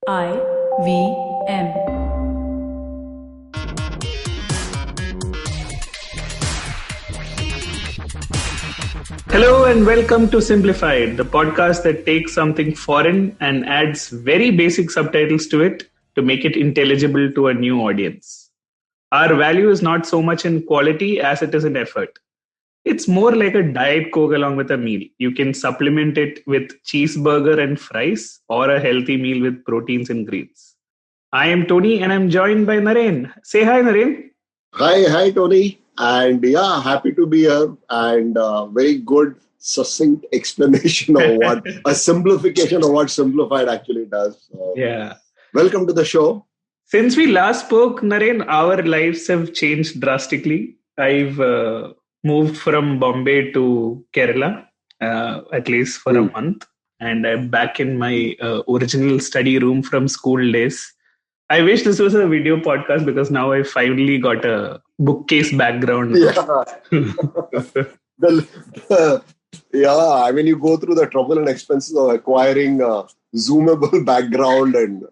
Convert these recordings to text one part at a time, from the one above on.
IVM. Hello and welcome to Simblified, the podcast that takes something foreign and adds very basic subtitles to it to make it intelligible to a new audience. Our value is not so much in quality as it is in effort. It's more like a diet coke along with a meal. You can supplement it with cheeseburger and fries or a healthy meal with proteins and greens. I am Tony and I'm joined by Naren. Say hi, Naren. Hi, Tony. And yeah, happy to be here. And very good, succinct explanation of a simplification of what Simplified actually does. So, Yeah. welcome to the show. Since we last spoke, Naren, our lives have changed drastically. I've moved from Bombay to Kerala, at least for a month. And I'm back in my original study room from school days. I wish this was a video podcast because now I finally got a bookcase background. Yeah. I mean, you go through the trouble and expenses of acquiring a zoomable background and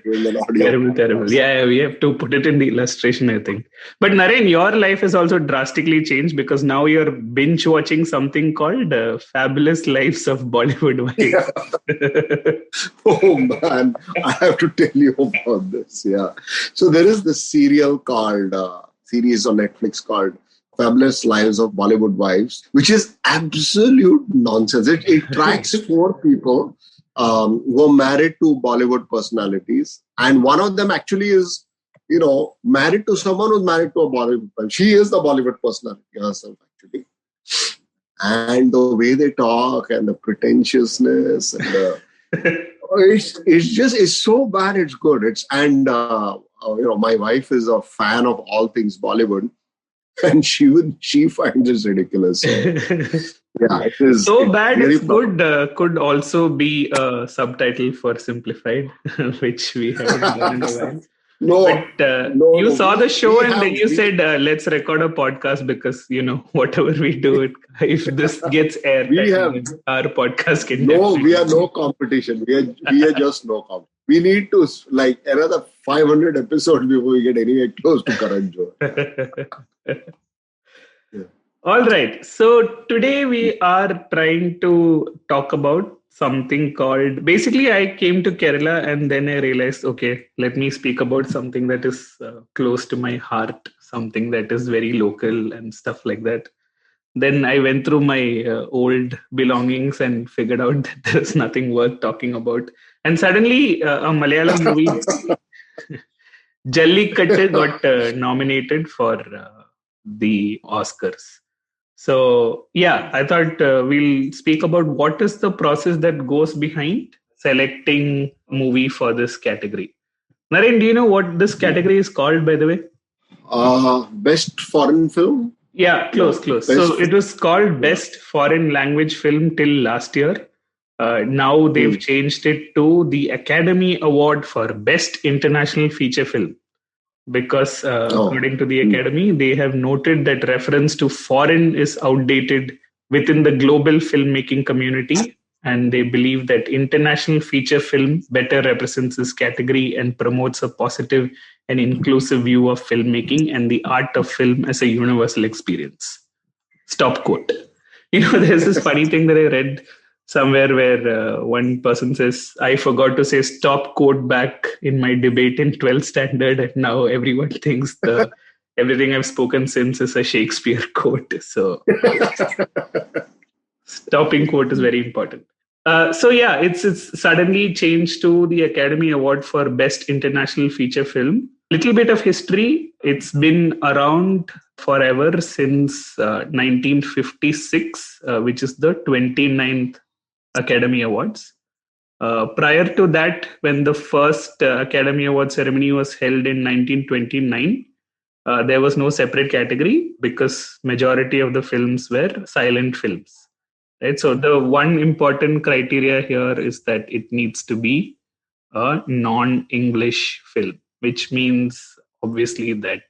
doing an audio. Terrible. Yeah, we have to put it in the illustration, I think. But Naren, your life has also drastically changed because now you're binge watching something called Fabulous Lives of Bollywood Wives. Oh man, I have to tell you about this. Yeah. So there is this series on Netflix called Fabulous Lives of Bollywood Wives, which is absolute nonsense. It tracks four people who are married to Bollywood personalities. And one of them actually is, married to someone who's married to a Bollywood person. She is the Bollywood personality herself, actually. And the way they talk and the pretentiousness and it's so bad, it's good. My wife is a fan of all things Bollywood. And she finds it ridiculous. So, yeah, it is so bad. It's good. Could also be a subtitle for Simplified, which we haven't done in a while. You saw the show and then you said, let's record a podcast because, whatever we do, if this gets aired, our podcast can. No, we are no competition. We are just no competition. We need to another 500 episodes before we get anywhere close to Karan Johar. Yeah. All right. So today we are trying to talk about something called, basically I came to Kerala and then I realized, okay, let me speak about something that is close to my heart, something that is very local and stuff like that. Then I went through my old belongings and figured out that there's nothing worth talking about. And suddenly a Malayalam movie, Jallikkattu, got nominated for the Oscars. So, yeah, I thought we'll speak about what is the process that goes behind selecting movie for this category. Naren, do you know what this category is called, by the way? Best foreign film? Yeah, close. So it was called Best Foreign Language Film till last year. Now they've changed it to the Academy Award for Best International Feature Film. Because according to the Academy, they have noted that reference to foreign is outdated within the global filmmaking community. And they believe that international feature film better represents this category and promotes a positive and inclusive view of filmmaking and the art of film as a universal experience. Stop quote. There's this funny thing that I read somewhere where one person says, I forgot to say stop quote back in my debate in 12th standard. And now everyone thinks everything I've spoken since is a Shakespeare quote. So stopping quote is very important. It's suddenly changed to the Academy Award for Best International Feature Film. Little bit of history. It's been around forever since 1956, which is the 29th Academy Awards. Prior to that, when the first Academy Award ceremony was held in 1929, there was no separate category because majority of the films were silent films. Right? So the one important criteria here is that it needs to be a non-English film, which means obviously that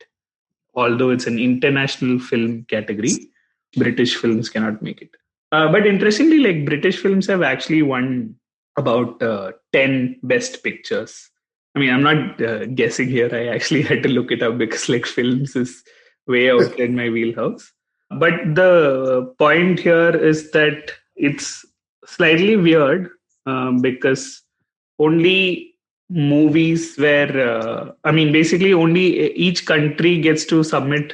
although it's an international film category, British films cannot make it. But interestingly, British films have actually won about 10 best pictures. I mean, I'm not guessing here. I actually had to look it up because like films is way outside my wheelhouse. But the point here is that it's slightly weird because only movies where I mean, basically, only each country gets to submit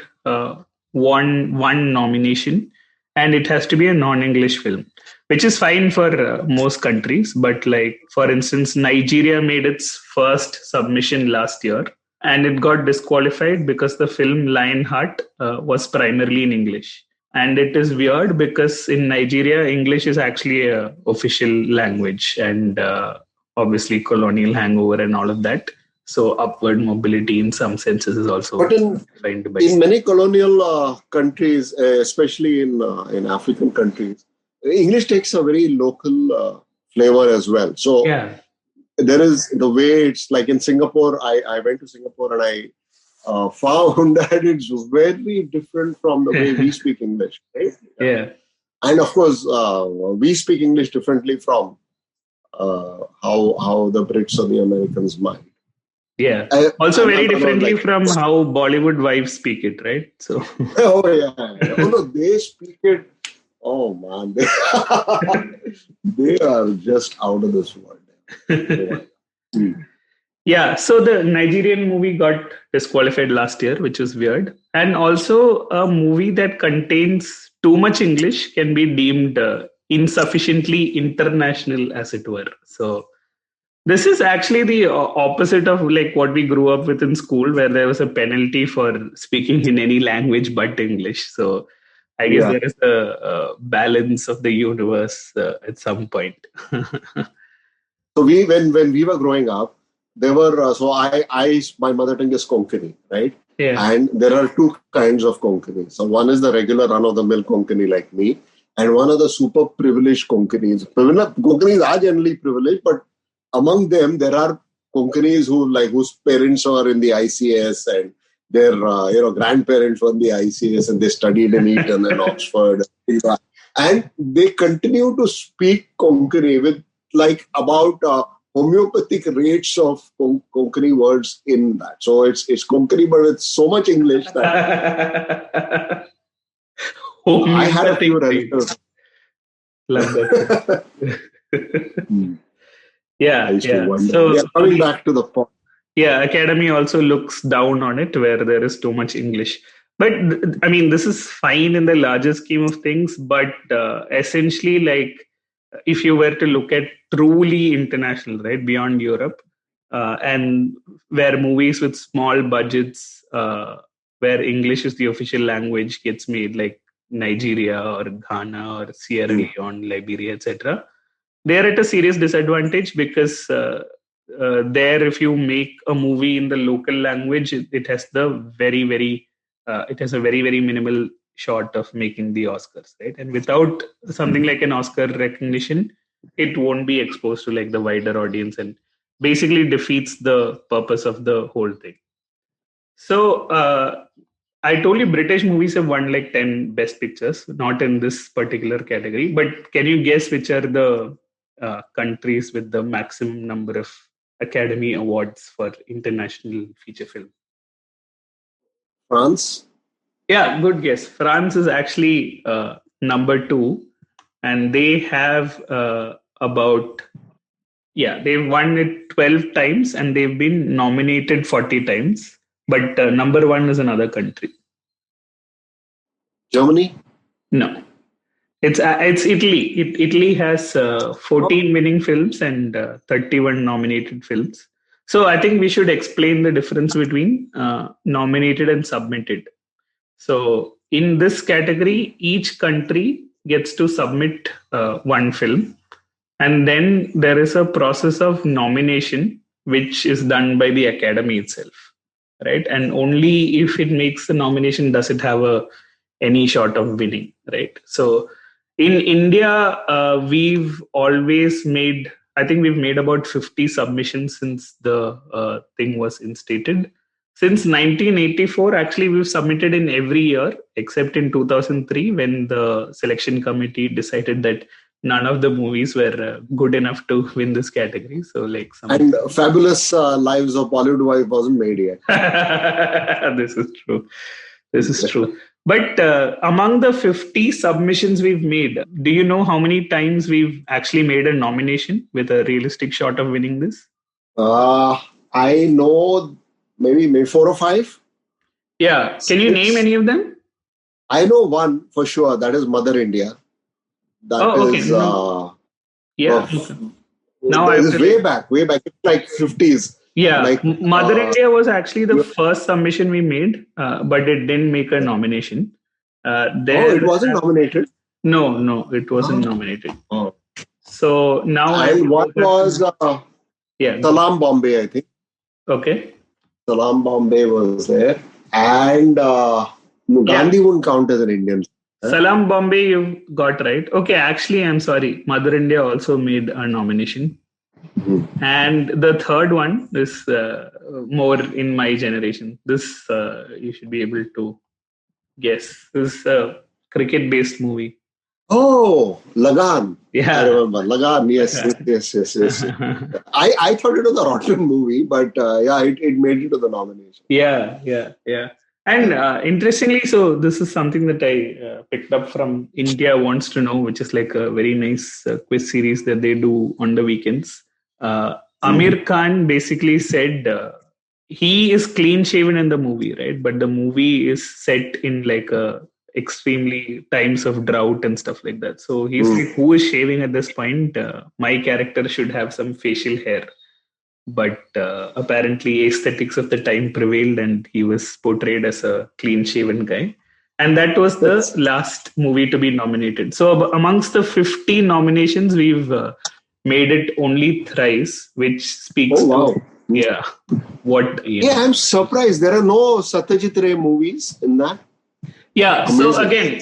one nomination, and it has to be a non-English film, which is fine for most countries. But like, for instance, Nigeria made its first submission last year, and it got disqualified because the film Lionheart was primarily in English. And it is weird because in Nigeria, English is actually a official language, and obviously colonial hangover and all of that. So upward mobility in some senses is also but in many colonial countries, especially in African countries, English takes a very local flavor as well. So yeah. There is the way it's like in Singapore. I went to Singapore and I found that it's very different from the way we speak English. Right? Yeah. And of course, we speak English differently from how the Brits or the Americans might. Yeah. Also very differently from how Bollywood wives speak it, right? So. Oh yeah. Oh no, they speak it. Oh man, they are just out of this world. Yeah, so the Nigerian movie got disqualified last year, which is weird. And also, a movie that contains too much English can be deemed insufficiently international, as it were. So, this is actually the opposite of like what we grew up with in school, where there was a penalty for speaking in any language but English. So, I guess there is a balance of the universe at some point. So when we were growing up, there were my mother tongue is Konkani, right? Yeah. And there are two kinds of Konkani. So one is the regular run of the mill Konkani like me, and one of the super privileged Konkanis. Konkanis are generally privileged, but among them there are Konkanis whose parents are in the ICS and their grandparents were in the ICS and they studied in Eton and Oxford, and they continue to speak Konkani with like about homeopathic rates of Konkani words in that. So it's Konkani, but it's so much English that I had a few relatives. Love that. Yeah. So coming back to the point. Yeah, Academy also looks down on it where there is too much English. But I mean, this is fine in the larger scheme of things. But essentially, like, if you were to look at truly international, right, beyond Europe, and where movies with small budgets, where English is the official language, gets made, like Nigeria or Ghana or Sierra Leone, Liberia, etc., they are at a serious disadvantage because there, if you make a movie in the local language, it has the it has a very, very minimal shot of making the Oscars, right? And without something like an Oscar recognition, it won't be exposed to like the wider audience and basically defeats the purpose of the whole thing. So I told you British movies have won like 10 best pictures, not in this particular category, but can you guess which are the countries with the maximum number of Academy Awards for international feature film? France? Yeah, good guess. France is actually number 2, and they have they've won it 12 times and they've been nominated 40 times. But number 1 is another country. Germany? No. It's Italy. Italy has 14 winning films and 31 nominated films. So I think we should explain the difference between nominated and submitted. So in this category, each country gets to submit one film. And then there is a process of nomination, which is done by the Academy itself, right? And only if it makes the nomination does it have any shot of winning, right? So in India, we've always made, I think we've made about 50 submissions since the thing was instated. Since 1984, actually, we've submitted in every year except in 2003 when the selection committee decided that none of the movies were good enough to win this category. So like and Fabulous Lives of Bollywood Wife wasn't made yet. This is true. This is true. But among the 50 submissions we've made, do you know how many times we've actually made a nomination with a realistic shot of winning this? I know maybe 4 or 5. Yeah. Can you name any of them? I know one for sure. That is Mother India. That is. Yeah. Now it's way back. It's like 50s. Yeah. Like, Mother India was actually the first submission we made, but it didn't make a nomination. It wasn't nominated? No, it wasn't nominated. Oh. So now what was Salam Bombay, I think. Okay. Salam Bombay was there. And Gandhi wouldn't count as an Indian. Salam Bombay, you got right. Okay, actually, I'm sorry. Mother India also made a nomination. Mm-hmm. And the third one is more in my generation. This you should be able to guess. This is a cricket-based movie. Oh, Lagan. Yeah. I remember. Lagan, yes. I thought it was a rotten movie, but it made it to the nomination. Yeah. And interestingly, so this is something that I picked up from India Wants to Know, which is like a very nice quiz series that they do on the weekends. Amir Khan basically said he is clean shaven in the movie, right? But the movie is set in like extremely times of drought and stuff like that. So he's like, who is shaving at this point? My character should have some facial hair. But apparently aesthetics of the time prevailed and he was portrayed as a clean-shaven guy. And that was the last movie to be nominated. So amongst the 50 nominations, we've made it only thrice, which speaks to what... I'm surprised. There are no Satyajit Ray movies in that. Yeah, amazing. So again,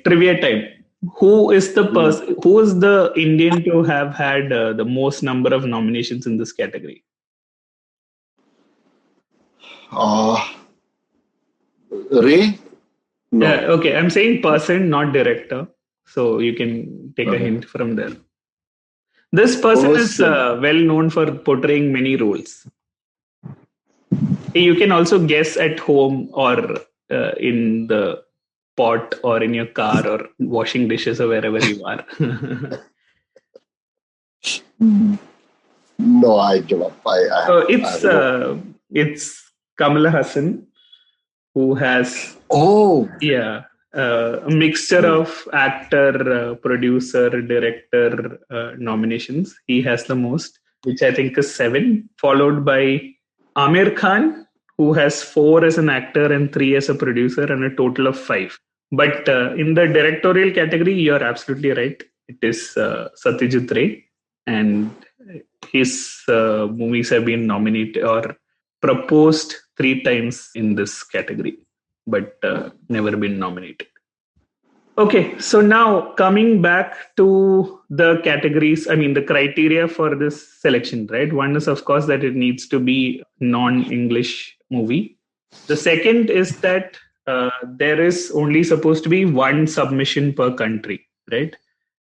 trivia time. Who is the person? Who is the Indian to have had the most number of nominations in this category? Ray? No. Yeah, okay. I'm saying person, not director. So you can take a hint from there. This person is well known for portraying many roles. You can also guess at home or in the pot or in your car or washing dishes or wherever you are. No, I give up. It's Kamala Hassan who has a mixture of actor, producer, director nominations. He has the most, which I think is 7, followed by Amir Khan, who has 4 as an actor and 3 as a producer, and a total of 5. But in the directorial category, you're absolutely right. It is Satyajit Ray, and his movies have been nominated or proposed 3 times in this category, but never been nominated. Okay, so now coming back to the categories, the criteria for this selection, right? One is, of course, that it needs to be non-English movie. The second is that there is only supposed to be 1 submission per country, right?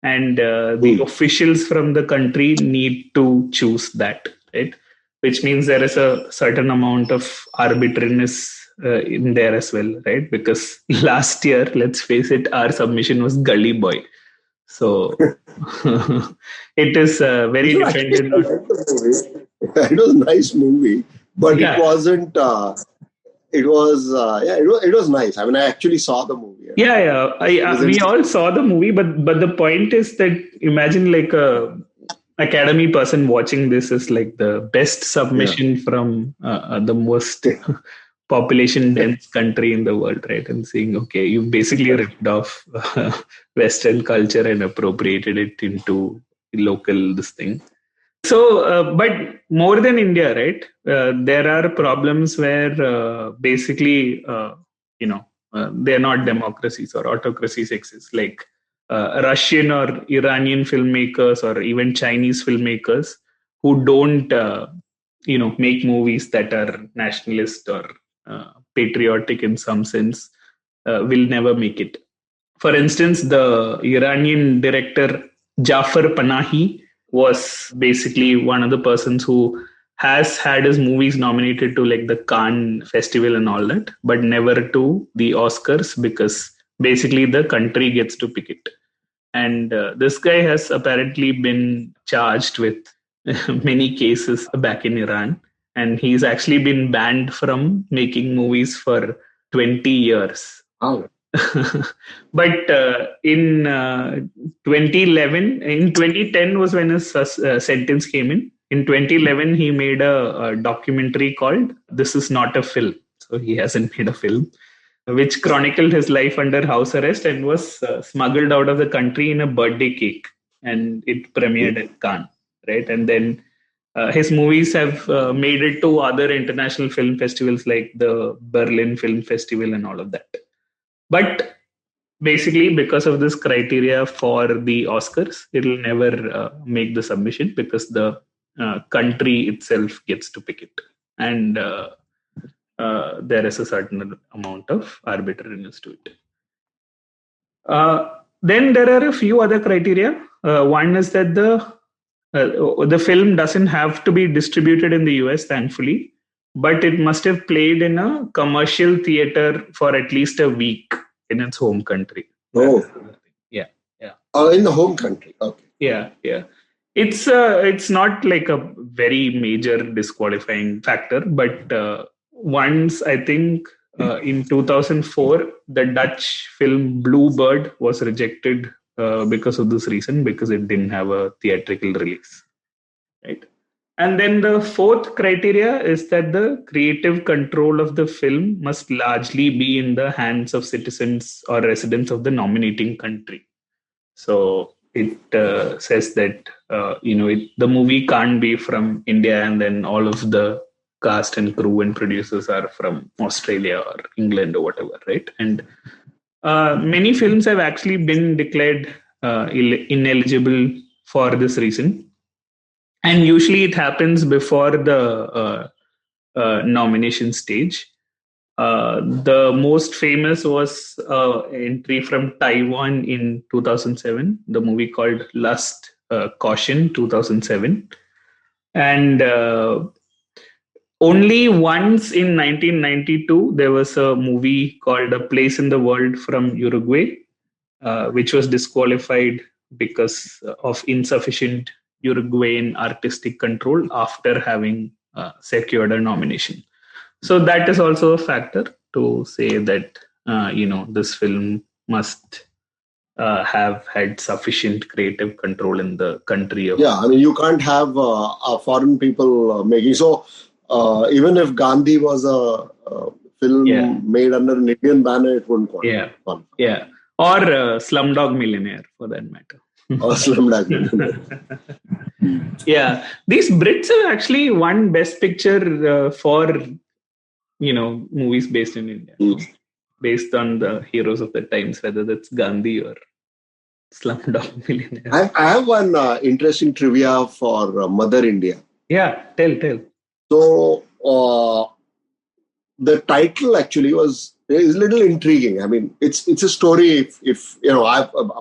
And the officials from the country need to choose that, right? Which means there is a certain amount of arbitrariness in there as well, right? Because last year, let's face it, our submission was Gully Boy. So it is very dependent on... It was a nice movie, but it wasn't... It was nice. I actually saw the movie. We all saw the movie, but the point is that imagine like a Academy person watching this is like the best submission from the most population dense country in the world, right? And saying, okay, you basically ripped off Western culture and appropriated it into local this thing. So, but more than India, right? There are problems where basically, they're not democracies or autocracies exist. Like Russian or Iranian filmmakers or even Chinese filmmakers who don't, make movies that are nationalist or patriotic in some sense will never make it. For instance, the Iranian director Jafar Panahi was basically one of the persons who has had his movies nominated to like the Cannes Festival and all that, but never to the Oscars because basically the country gets to pick it. And this guy has apparently been charged with many cases back in Iran. And he's actually been banned from making movies for 20 years. Oh. But in 2010 was when his sentence came in. In 2011, he made a documentary called This Is Not a Film. So he hasn't made a film, which chronicled his life under house arrest and was smuggled out of the country in a birthday cake. And it premiered at Cannes, right? And then his movies have made it to other international film festivals like the Berlin Film Festival and all of that. But basically, because of this criteria for the Oscars, it'll never make the submission because the country itself gets to pick it. And there is a certain amount of arbitrariness to it. Then there are a few other criteria. One is that the film doesn't have to be distributed in the US, thankfully, but it must have played in a commercial theater for at least a week in its home country. Oh, yeah, yeah. In the home country. Okay. Yeah, yeah. It's not like a very major disqualifying factor, but once I think in 2004 the Dutch film Bluebird was rejected because of this reason, because it didn't have a theatrical release, right? And then the fourth criteria is that the creative control of the film must largely be in the hands of citizens or residents of the nominating country. So it says that the movie can't be from India and then all of the cast and crew and producers are from Australia or England or whatever, right? And many films have actually been declared ineligible for this reason. And usually it happens before the nomination stage. The most famous was entry from Taiwan in 2007, the movie called Lust, Caution, 2007. And only once in 1992, there was a movie called A Place in the World from Uruguay, which was disqualified because of insufficient Uruguayan artistic control after having secured a nomination. So that is also a factor to say that this film must have had sufficient creative control in the country. I mean, you can't have foreign people making. So even if Gandhi was a film made under an Indian banner, it wouldn't qualify. Yeah. Or Slumdog Millionaire, for that matter. Or Slumdog Millionaire. Yeah, these Brits have actually won Best Picture for movies based in India, based on the heroes of the times, whether that's Gandhi or Slumdog Millionaire. I have one interesting trivia for Mother India. Yeah, tell. So the title actually is a little intriguing. I mean, it's a story. If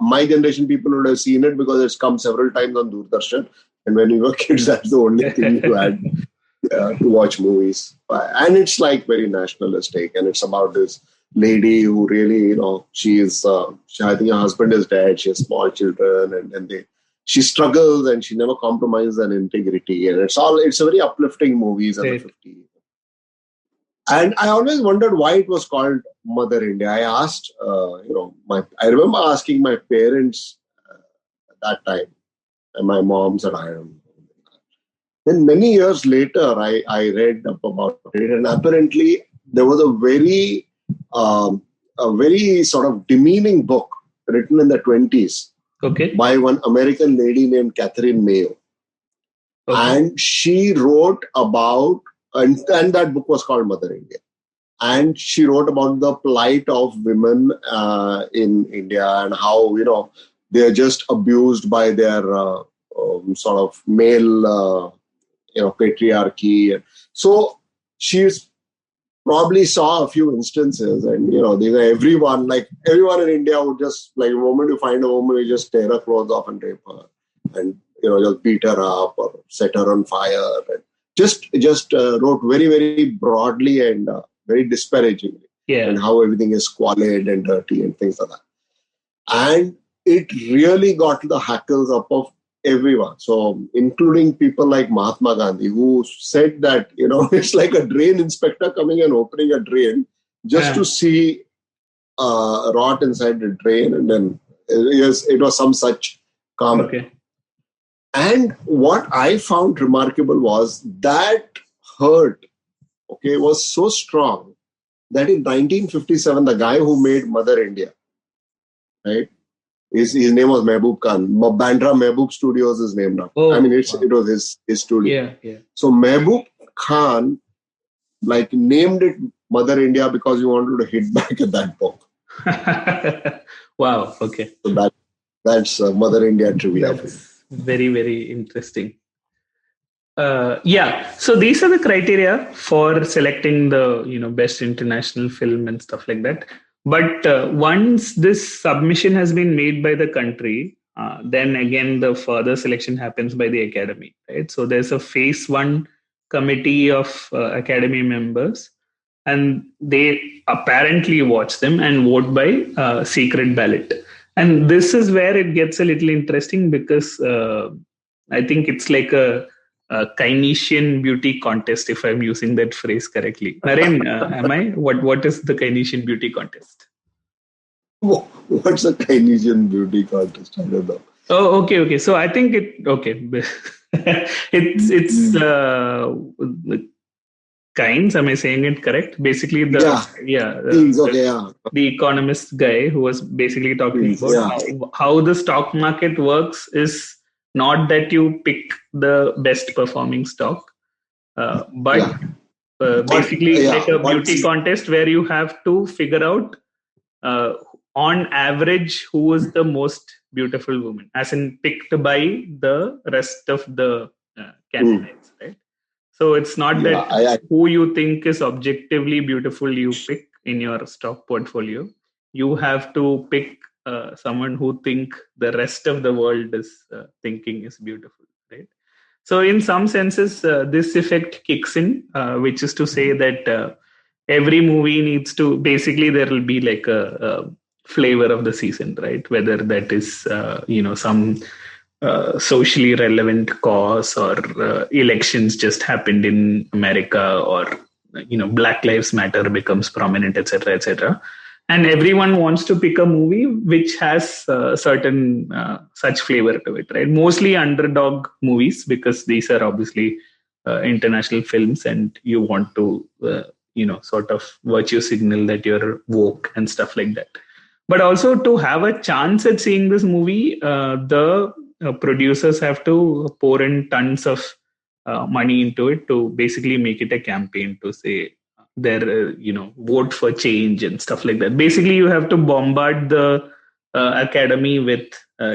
my generation people would have seen it because it's come several times on Doordarshan, and when we were kids, that's the only thing you had to watch movies. And it's like very nationalistic, and it's about this lady who really, I think her husband is dead. She has small children, and she struggles and she never compromises on integrity. And it's a very uplifting movie in the 50s. And I always wondered why it was called Mother India. I asked, I remember asking my parents at that time, and my mom said, I don't know. Then many years later, I read up about it, and apparently there was a very sort of demeaning book written in the 20s by one American lady named Catherine Mayo. Okay. And she wrote about, and that book was called Mother India. And she wrote about the plight of women in India and how, they are just abused by their sort of male, patriarchy. So she's probably saw a few instances, and everyone in India would just, like, the moment you find a woman, you just tear her clothes off and rape her, and just beat her up or set her on fire, and just wrote very, very broadly and very disparagingly, and how everything is squalid and dirty and things like that. And it really got the hackles up of everyone. So, including people like Mahatma Gandhi, who said that, it's like a drain inspector coming and opening a drain just to see rot inside the drain. And then it was some such comment. Okay. And what I found remarkable was that hurt, was so strong that in 1957, the guy who made Mother India, right? His name was Mehboob Khan. Bandra Mehboob Studios is named now. Oh, it was his studio. Yeah. So Mehboob Khan, named it Mother India because he wanted to hit back at that book. Wow. Okay. So that's Mother India trivia. That's very, very interesting. So these are the criteria for selecting the best international film and stuff like that. But once this submission has been made by the country, then again the further selection happens by the Academy, right? So there's a phase 1 committee of Academy members, and they apparently watch them and vote by secret ballot. And this is where it gets a little interesting, because I think it's like a Keynesian beauty contest, if I'm using that phrase correctly. Naren, am I? What is the Keynesian beauty contest? What's a Keynesian beauty contest? I don't know. Oh, okay. So I think it's Keynes. Am I saying it correct? Basically, the economist guy who was basically talking about how the stock market works is not that you pick the best performing stock, but basically like a beauty contest where you have to figure out on average who is the most beautiful woman, as in picked by the rest of the candidates, right? So it's not that who you think is objectively beautiful you pick in your stock portfolio. You have to pick someone who think the rest of the world is thinking is beautiful, right? So in some senses, this effect kicks in, which is to say that every movie needs to, basically there will be like a flavor of the season, right? Whether that is some socially relevant cause, or elections just happened in America, or Black Lives Matter becomes prominent, etc. And everyone wants to pick a movie which has certain such flavor to it, right? Mostly underdog movies, because these are obviously international films, and you want to sort of virtue signal that you're woke and stuff like that. But also, to have a chance at seeing this movie, the producers have to pour in tons of money into it to basically make it a campaign to say their vote for change and stuff like that. Basically, you have to bombard the Academy with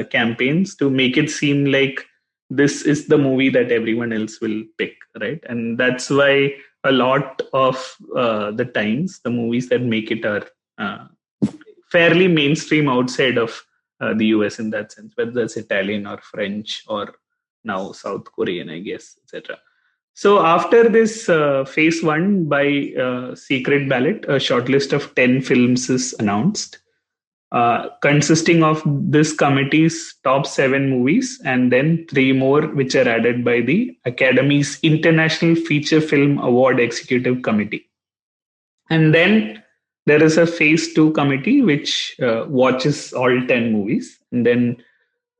campaigns to make it seem like this is the movie that everyone else will pick, right? And that's why a lot of the times the movies that make it are fairly mainstream outside of the US in that sense, whether that's Italian or French or now South Korean, I guess, etc. So after this phase 1 by secret ballot, a shortlist of 10 films is announced, consisting of this committee's top 7 movies and then 3 more which are added by the Academy's International Feature Film Award Executive Committee. And then there is a phase 2 committee which watches all 10 movies and then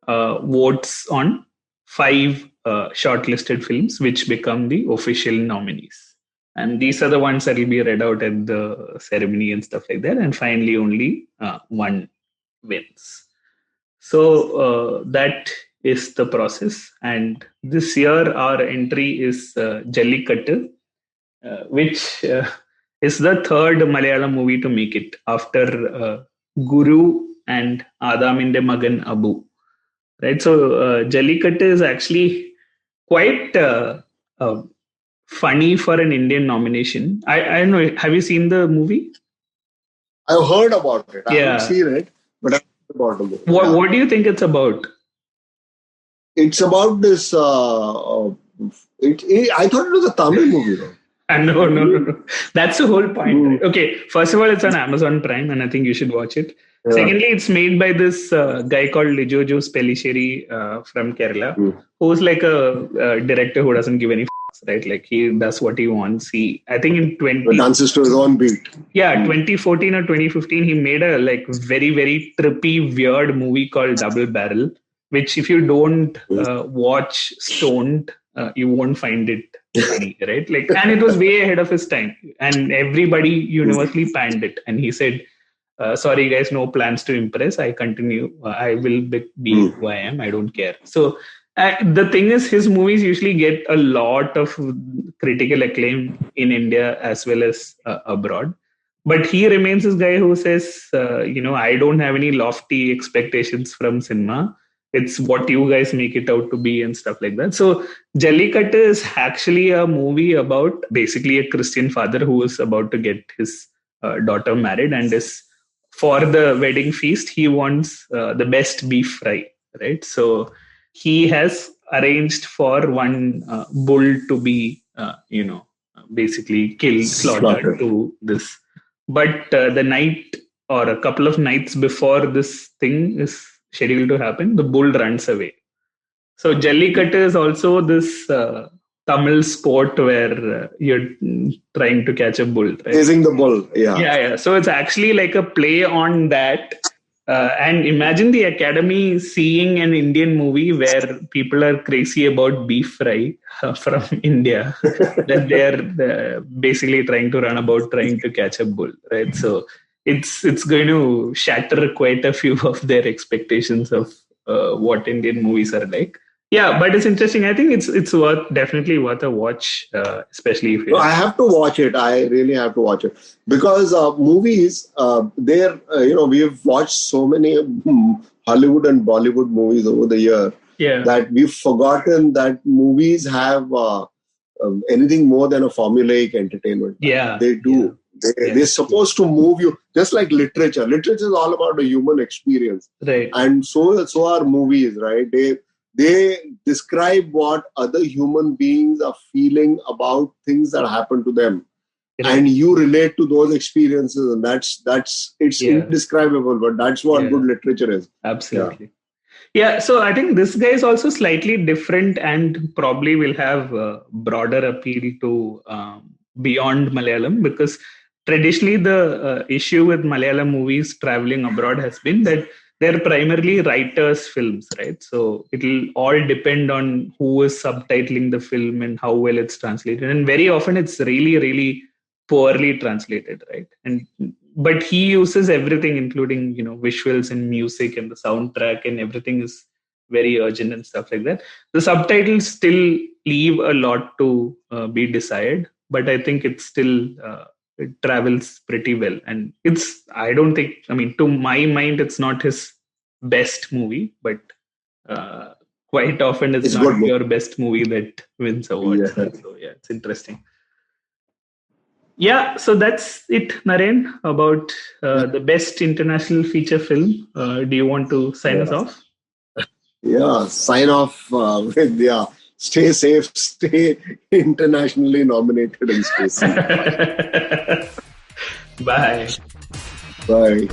votes on 5 shortlisted films which become the official nominees. And these are the ones that will be read out at the ceremony and stuff like that. And finally, only one wins. So that is the process. And this year, our entry is Jallikkattu, which is the third Malayalam movie to make it after Guru and Adaminde Magan Abu. Right. So Jallikkattu is actually quite funny for an Indian nomination. I don't know. Have you seen the movie? I've heard about it. I Yeah. haven't seen it, but I've heard about the movie. What do you think it's about? It's about this. I thought it was a Tamil movie, though. No. That's the whole point. Right? Okay, first of all, it's on Amazon Prime, and I think you should watch it. Yeah. Secondly, it's made by this guy called Lijojo Spellisheri from Kerala, who's like a director who doesn't give any fucks, right? Like he does what he wants. I think in dances to his own beat. Yeah, 2014 or 2015, he made a like very, very trippy, weird movie called Double Barrel, which if you don't watch stoned, you won't find it funny, right? Like, and it was way ahead of his time, and everybody universally panned it. And he said, "Sorry, guys, no plans to impress. I continue. I will be who I am. I don't care." So the thing is, his movies usually get a lot of critical acclaim in India as well as abroad. But he remains this guy who says, I don't have any lofty expectations from cinema. It's what you guys make it out to be and stuff like that. So Jallikkattu is actually a movie about basically a Christian father who is about to get his daughter married, and is for the wedding feast, he wants the best beef fry, right? So he has arranged for one bull to be, basically slaughtered to this. But the night or a couple of nights before this thing is scheduled to happen, the bull runs away. So Jallikkattu is also this Tamil sport where you're trying to catch a bull. Right? Chasing the bull, yeah. Yeah. So it's actually like a play on that. And imagine the Academy seeing an Indian movie where people are crazy about beef fry from India, that they're basically trying to run about trying to catch a bull, right? So it's going to shatter quite a few of their expectations of what Indian movies are like. Yeah, but it's interesting. I think it's definitely worth a watch, especially if I have to watch it. I really have to watch it because movies. We've watched so many Hollywood and Bollywood movies over the year that we've forgotten that movies have anything more than a formulaic entertainment. Yeah, they do. Yeah. They're supposed to move you, just like literature. Literature is all about the human experience, right? And so are movies, right? They describe what other human beings are feeling about things that happen to them, and you relate to those experiences, and that's indescribable. But that's what good literature is. Absolutely. Yeah. So I think this guy is also slightly different, and probably will have a broader appeal to beyond Malayalam, because traditionally the issue with Malayalam movies traveling abroad has been that they're primarily writers' films, right? So it'll all depend on who is subtitling the film and how well it's translated. And very often it's really, really poorly translated, right? But he uses everything, including, visuals and music and the soundtrack, and everything is very urgent and stuff like that. The subtitles still leave a lot to be desired, but I think it's still... it travels pretty well, and to my mind, it's not his best movie, but quite often it's not your best movie that wins awards. Yeah. So it's interesting. Yeah, so that's it, Naren, about the best international feature film. Do you want to sign us off? Yeah, sign off with stay safe, stay internationally nominated, and stay safe. Bye. Bye.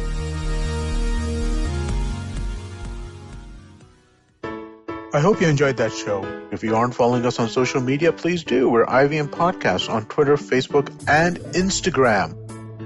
I hope you enjoyed that show. If you aren't following us on social media, please do. We're IVM Podcasts on Twitter, Facebook, and Instagram.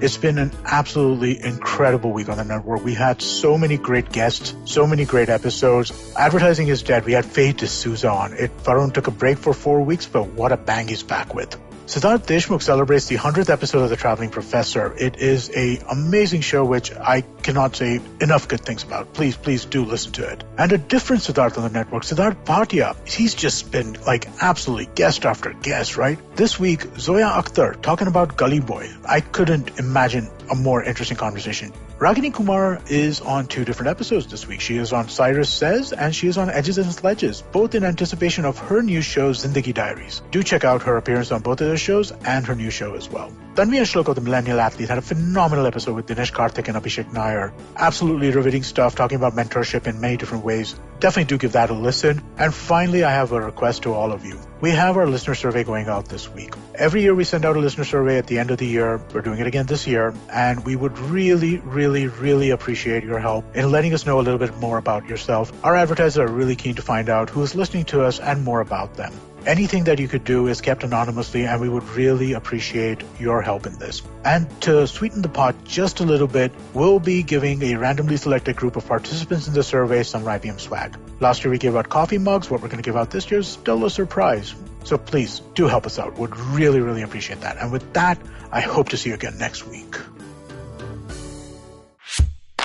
It's been an absolutely incredible week on the network. We had so many great guests, so many great episodes. Advertising is dead. We had Faye D'Souza on. Varun took a break for 4 weeks, but what a bang he's back with. Siddharth Deshmukh celebrates the 100th episode of The Traveling Professor. It is an amazing show which I cannot say enough good things about. Please do listen to it. And a different Siddharth on the network, Siddharth Bhatia. He's just been absolutely guest after guest, right? This week, Zoya Akhtar talking about Gully Boy. I couldn't imagine a more interesting conversation. Ragini Kumar is on 2 different episodes this week. She is on Cyrus Says and she is on Edges and Sledges, both in anticipation of her new show, Zindagi Diaries. Do check out her appearance on both of those shows and her new show as well. Tanvi and Shlok, the Millennial Athlete, had a phenomenal episode with Dinesh Karthik and Abhishek Nair. Absolutely riveting stuff, talking about mentorship in many different ways. Definitely do give that a listen. And finally, I have a request to all of you. We have our listener survey going out this week. Every year we send out a listener survey at the end of the year. We're doing it again this year. And we would really appreciate your help in letting us know a little bit more about yourself. Our advertisers are really keen to find out who is listening to us and more about them. Anything that you could do is kept anonymously, and we would really appreciate your help in this. And to sweeten the pot just a little bit, we'll be giving a randomly selected group of participants in the survey some IBM swag. Last year we gave out coffee mugs. What we're going to give out this year is still a surprise. So please do help us out. Would really appreciate that. And with that, I hope to see you again next week.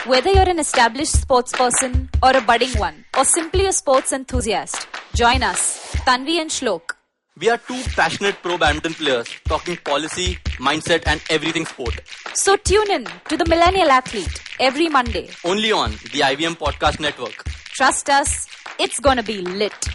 Whether you're an established sports person or a budding one, or simply a sports enthusiast, join us, Tanvi and Shlok. We are 2 passionate pro badminton players talking policy, mindset and everything sport. So tune in to the Millennial Athlete every Monday. Only on the IVM Podcast Network. Trust us, it's gonna be lit.